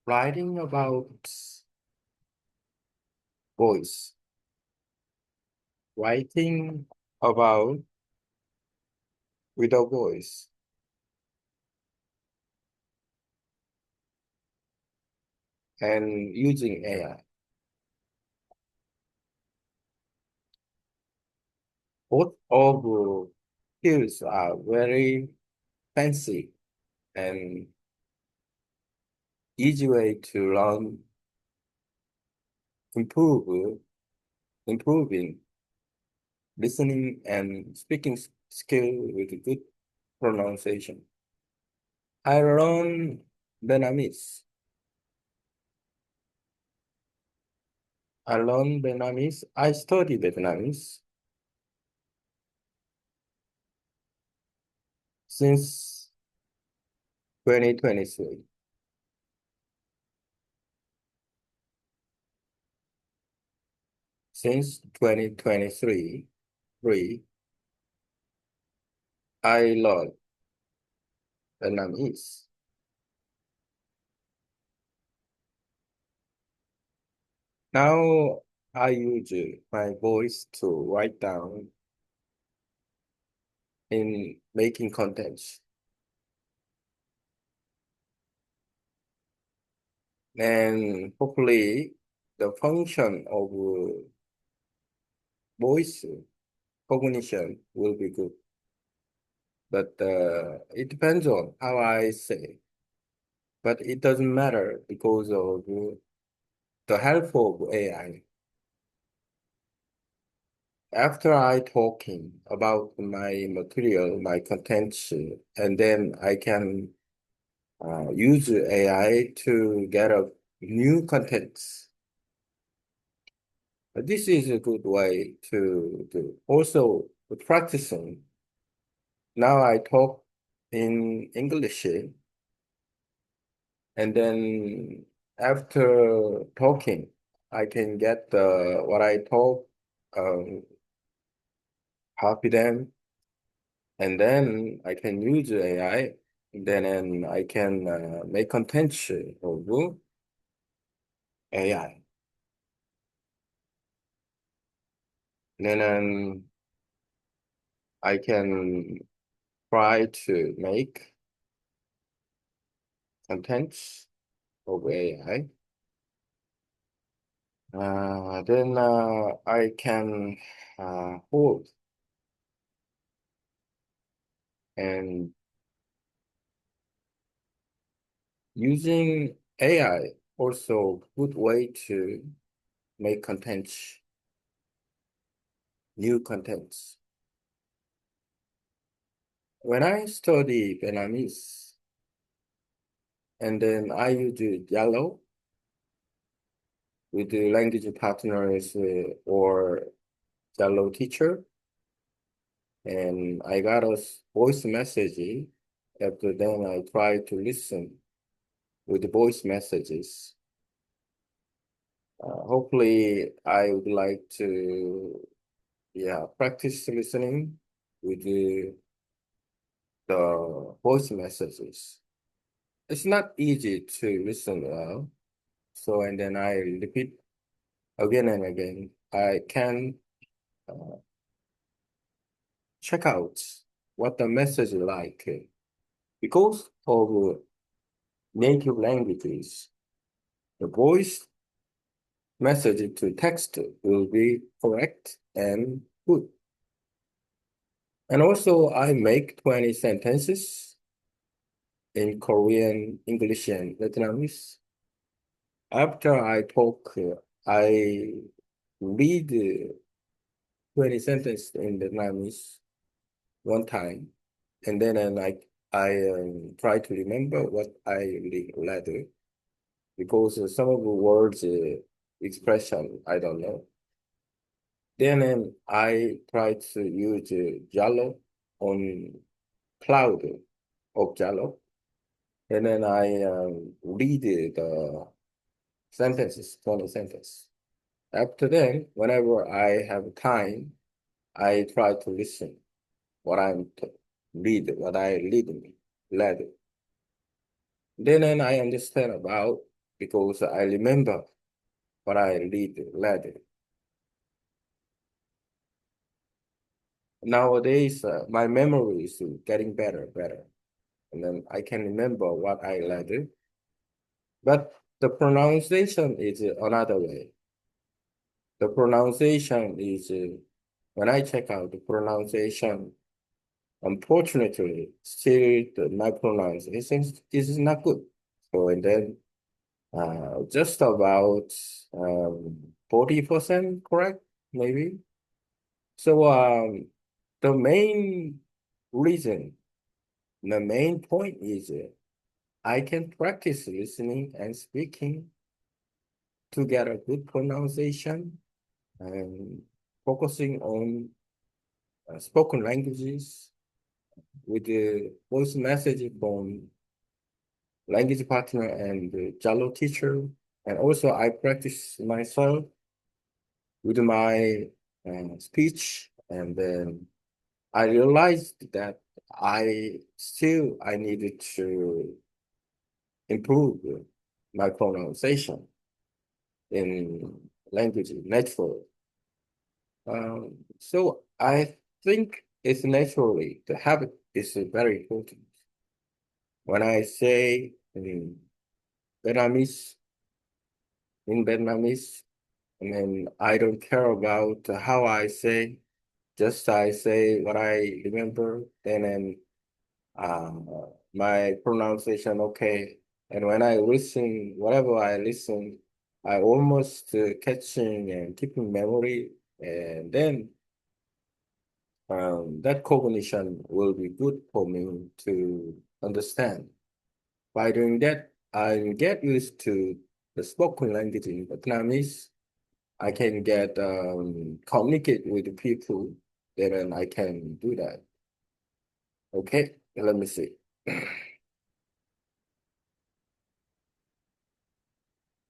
Writing about voice, writing about with a voice, and using AI. Both of the skills are very fancy and easy way to learn, improve, improving listening and speaking skill with good pronunciation. I learned Vietnamese. I learned Vietnamese. I studied Vietnamese since 2023. Since 2023, I learned Vietnamese. Now I use my voice to write down in making contents. And hopefully the function of voice cognition will be good. But it depends on how I say. But it doesn't matter because of the help of AI. After I talking about my material, my contents, and then I can use AI to get a new contents. This is a good way to do. Also, practicing. Now I talk in English, and then after talking, I can get what I talk, um, copy them, and then I can use AI. Then I can make content of AI. Then I can try to make contents of AI. Then I can hold and using AI also good way to make contents, new contents. When I study Vietnamese, and then I use Zalo with the language partners or Zalo teacher, and I got a voice message. After then, I try to listen with the voice messages. Hopefully, I would like to, yeah, practice listening with the voice messages. It's not easy to listen well. So, and then I repeat again and again. I can uh, check out what the message is like because of native languages. The voice message to text will be correct and good. And also, I make 20 sentences in Korean, English, and Vietnamese. After I talk, I read 20 sentences in Vietnamese one time, and then I try to remember what I read because some of the words, expression, I don't know. Then I try to use Zalo on cloud of Zalo, and then I read the sentences, 20 sentences. After then, whenever I have time, I try to listen what read, what I read, read. Then I understand about. because I remember what I read. Nowadays, my memory is getting better, and then I can remember what I read. But the pronunciation is another way. The pronunciation is when I check out the pronunciation, unfortunately, still my pronunciation is not good. So and then just about 40% correct, maybe. So the main reason, the main point is I can practice listening and speaking to get a good pronunciation and focusing on spoken languages with the voice message from language partner and the Zalo teacher. And also I practice myself with my speech, and then I realized that I needed to improve my pronunciation in language natural. So I think it's naturally the habit is very important. When I say Vietnamese in Vietnamese, and then I don't care about how I say, just I say what I remember, and then my pronunciation okay. And when I listen, whatever I listen, I almost catching and keeping memory, and then that cognition will be good for me to understand. By doing that, I get used to the spoken language in Vietnamese. I can get communicate with the people, then I can do that. Okay, let me see.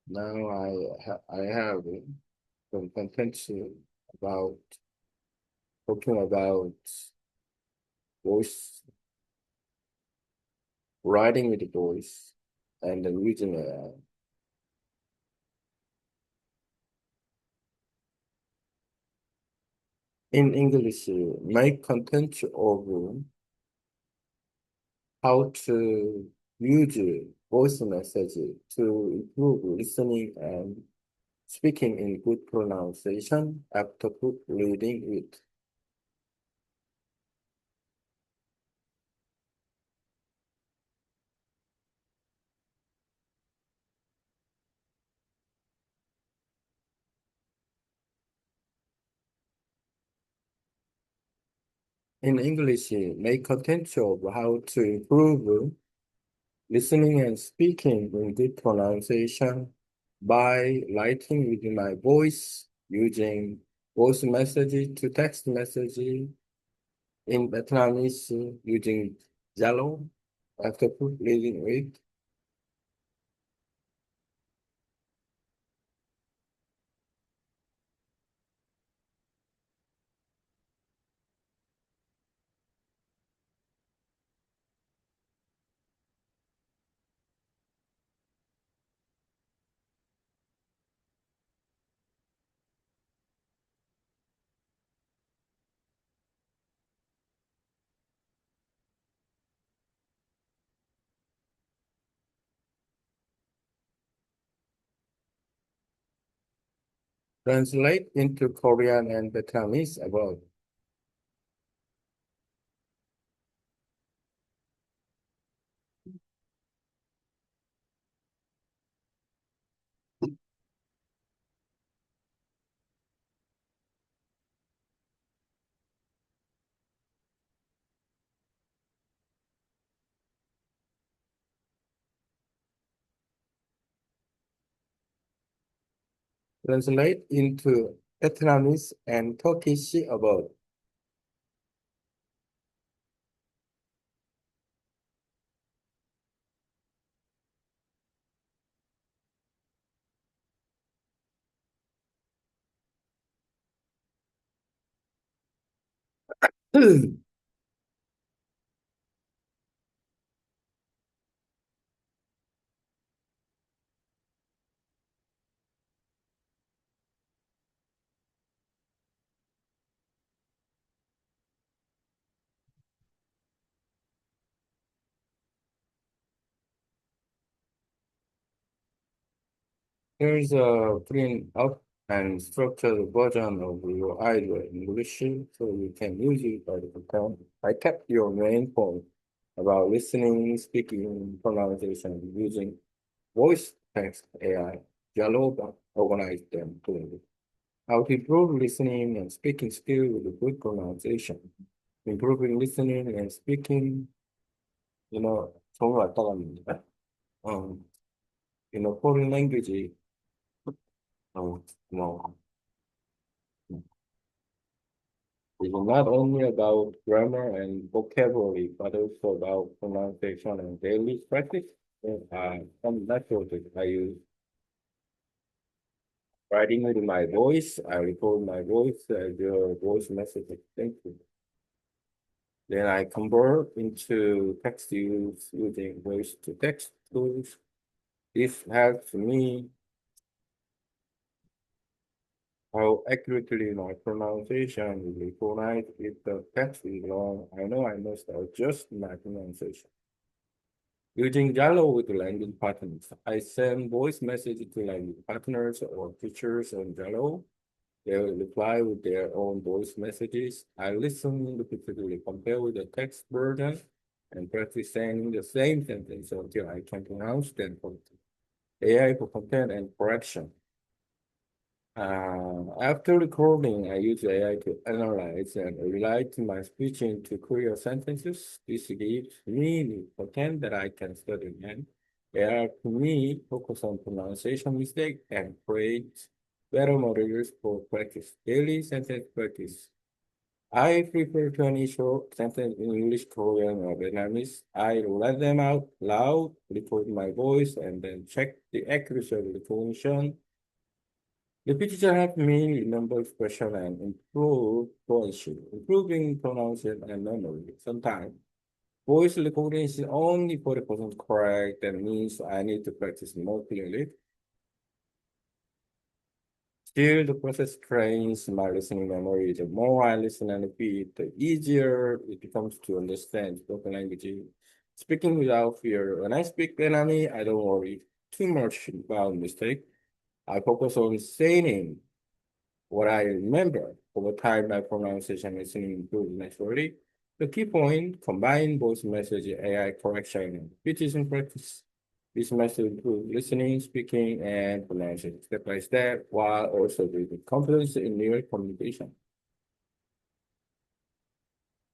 Now I have some content about talking about voice, writing with the voice, and then reading in English. My content of how to use voice message to improve listening and speaking in good pronunciation after good reading it. In English, my content of how to improve listening and speaking in good pronunciation by writing with my voice, using voice message to text message in Vietnamese, using Zalo after reading it. Translate into Korean and Vietnamese about. Translate into Vietnamese and Turkish about. Here's a print up and structured version of your idea in English so you can use it by the account. I kept your main point about listening, speaking, pronunciation using voice text AI. Zalo organized them clearly. How to improve listening and speaking skill with a good pronunciation. Improving listening and speaking, 정말 왔다 갑니다. Um, foreign language, 어, 뭐, it's not only about grammar and vocabulary, but also about pronunciation and daily practice. Some methods I use writing with my voice. I record my voice as a voice message. Thank you. Then I convert into text use using voice to text tools. This helps me how accurately my pronunciation will be pronounced if the text is long. I know I must adjust my pronunciation. Using Zalo with language partners, I send voice messages to language partners or teachers on Zalo. They will reply with their own voice messages. I listen repeatedly, compare with the text version, and practice saying the same sentence until I can pronounce them correctly. AI for content and correction. After recording, I use AI to analyze and rewrite my speech into clear sentences. This gives me the content that I can study and AI to me focus on pronunciation mistake and create better materials for practice. Daily sentence practice. I prefer to any short sentence in English, Korean, or Vietnamese. I let them out loud, record my voice, and then check the accuracy of the pronunciation. The teacher helped me remember expression and improve fluency, improving pronunciation and memory. Sometimes voice recording is only 40% correct. That means I need to practice more clearly. Still, the process trains my listening memory. The more I listen and repeat, the easier it becomes to understand spoken language. Speaking without fear. When I speak Vietnamese, I don't worry too much about mistake. I focus on saying what I remember. Over time, my pronunciation and listening improved naturally. The key point, combine both message AI correction and repetition practice. This method improves listening, speaking, and pronunciation step by step, while also building confidence in real communication.